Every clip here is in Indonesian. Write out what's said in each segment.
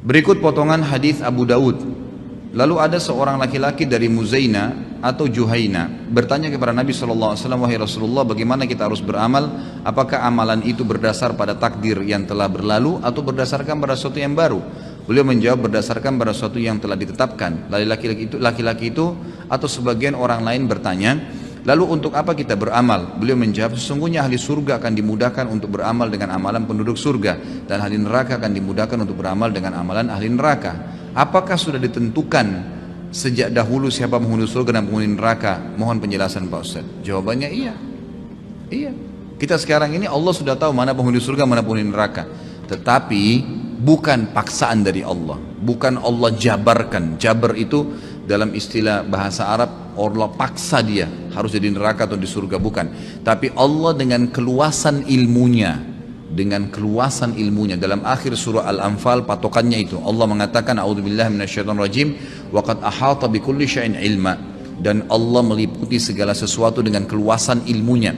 Berikut potongan hadis Abu Daud. Lalu ada seorang laki-laki dari Muzaina atau Juhaina bertanya kepada Nabi SAW, wahai Rasulullah, bagaimana kita harus beramal? Apakah amalan itu berdasar pada takdir yang telah berlalu atau berdasarkan pada sesuatu yang baru? Beliau menjawab, berdasarkan pada sesuatu yang telah ditetapkan. Lalu laki-laki itu atau sebagian orang lain bertanya, lalu untuk apa kita beramal? Beliau menjawab, sesungguhnya ahli surga akan dimudahkan untuk beramal dengan amalan penduduk surga, dan ahli neraka akan dimudahkan untuk beramal dengan amalan ahli neraka. Apakah sudah ditentukan sejak dahulu siapa penghuni surga dan penghuni neraka? Mohon penjelasan Pak Ustaz. Jawabannya iya. Iya. Kita sekarang ini Allah sudah tahu mana penghuni surga, mana penghuni neraka. Tetapi bukan paksaan dari Allah. Bukan Allah jabarkan. Jabar itu dalam istilah bahasa Arab, Allah paksa dia harus jadi neraka atau di surga, bukan. Tapi Allah dengan keluasan ilmunya, dalam akhir surah Al-Anfal patokannya itu Allah mengatakan, a'udzubillahi minasyaitonirrajim, wa qad ahata bikulli syai'in ilma, dan Allah meliputi segala sesuatu dengan keluasan ilmunya.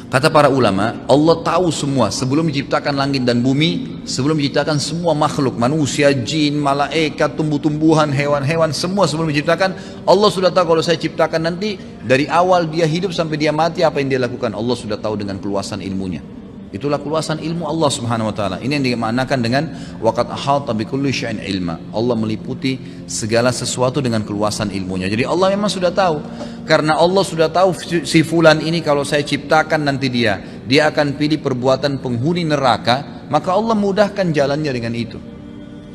Kata para ulama, Allah tahu semua sebelum menciptakan langit dan bumi, sebelum menciptakan semua makhluk, manusia, jin, malaikat, tumbuh-tumbuhan, hewan-hewan, semua sebelum menciptakan, Allah sudah tahu kalau saya ciptakan nanti dari awal dia hidup sampai dia mati apa yang dia lakukan. Allah sudah tahu dengan keluasan ilmunya. Itulah keluasan ilmu Allah Subhanahu wa taala. Ini yang dimaknakan dengan waqad ahata bikulli syai'in ilma. Allah meliputi segala sesuatu dengan keluasan ilmunya. Jadi Allah memang sudah tahu. Karena Allah sudah tahu si fulan ini kalau saya ciptakan nanti dia akan pilih perbuatan penghuni neraka, maka Allah mudahkan jalannya dengan itu.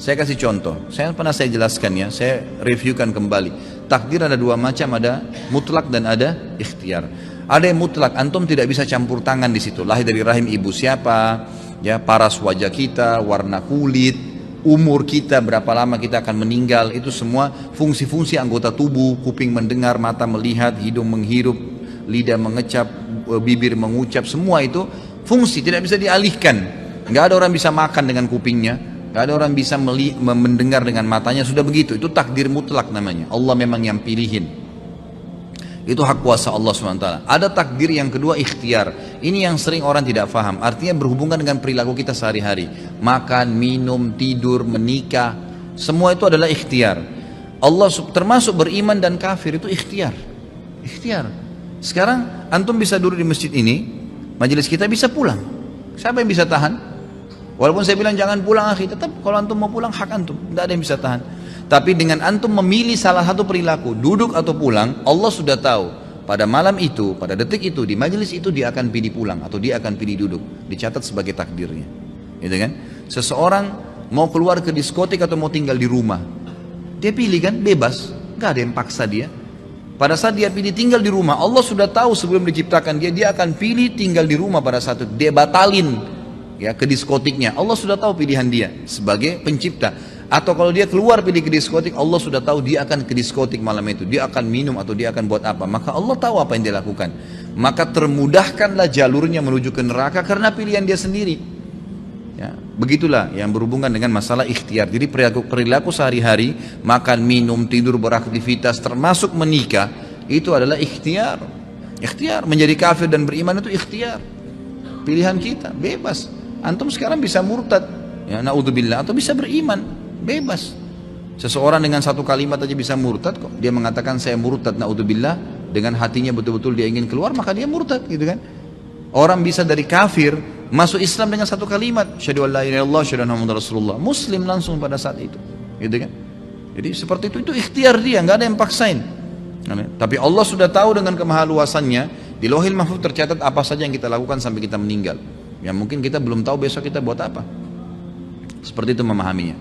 Saya kasih contoh. Saya jelaskan ya, saya reviewkan kembali. Takdir ada dua macam, ada mutlak dan ada ikhtiar. Ada yang mutlak, antum tidak bisa campur tangan di situ. Lahir dari rahim ibu siapa, ya, paras wajah kita, warna kulit, umur kita, berapa lama kita akan meninggal, itu semua fungsi-fungsi anggota tubuh, kuping mendengar, mata melihat, hidung menghirup, lidah mengecap, bibir mengucap, semua itu fungsi tidak bisa dialihkan. Nggak ada orang bisa makan dengan kupingnya, nggak ada orang bisa mendengar dengan matanya, sudah begitu. Itu takdir mutlak namanya. Allah memang yang pilihin. Itu hak kuasa Allah SWT. Ada takdir yang kedua, ikhtiar. Ini yang sering orang tidak faham. Artinya berhubungan dengan perilaku kita sehari-hari. Makan, minum, tidur, menikah, semua itu adalah ikhtiar. Allah termasuk beriman dan kafir itu ikhtiar. Ikhtiar. Sekarang antum bisa duduk di masjid ini, majelis kita bisa pulang. Siapa yang bisa tahan? Walaupun saya bilang jangan pulang akhi, tetap kalau antum mau pulang hak antum, tidak ada yang bisa tahan. Tapi dengan antum memilih salah satu perilaku, duduk atau pulang, Allah sudah tahu pada malam itu, pada detik itu, di majelis itu dia akan pilih pulang atau dia akan pilih duduk, dicatat sebagai takdirnya. Gitu kan? Seseorang mau keluar ke diskotik atau mau tinggal di rumah, dia pilih kan, bebas, nggak ada yang paksa dia. Pada saat dia pilih tinggal di rumah, Allah sudah tahu sebelum diciptakan dia akan pilih tinggal di rumah. Pada saat itu dia batalin ya ke diskotiknya, Allah sudah tahu pilihan dia sebagai pencipta. Atau kalau dia keluar pilih ke diskotik, Allah sudah tahu dia akan ke diskotik malam itu, dia akan minum atau dia akan buat apa, maka Allah tahu apa yang dia lakukan. Maka termudahkanlah jalurnya menuju ke neraka karena pilihan dia sendiri ya. Begitulah yang berhubungan dengan masalah ikhtiar. Jadi perilaku sehari-hari, makan, minum, tidur, beraktivitas, termasuk menikah, itu adalah ikhtiar. Ikhtiar, menjadi kafir dan beriman itu ikhtiar, pilihan kita, bebas. Antum sekarang bisa murtad ya, naudzubillah, atau bisa beriman, bebas. Seseorang dengan satu kalimat aja bisa murtad kok. Dia mengatakan saya murtad, naudzubillah, dengan hatinya betul-betul dia ingin keluar, maka dia murtad, gitu kan. Orang bisa dari kafir masuk Islam dengan satu kalimat, syahadu an la ilaha illallah, syahadu anna muhammadar rasulullah, muslim langsung pada saat itu, gitu kan. Jadi seperti itu ikhtiar dia, nggak ada yang paksain. Tapi Allah sudah tahu dengan kemahaluasannya, di Lauhil Mahfuz tercatat apa saja yang kita lakukan sampai kita meninggal. Yang mungkin kita belum tahu besok kita buat apa. Seperti itu memahaminya.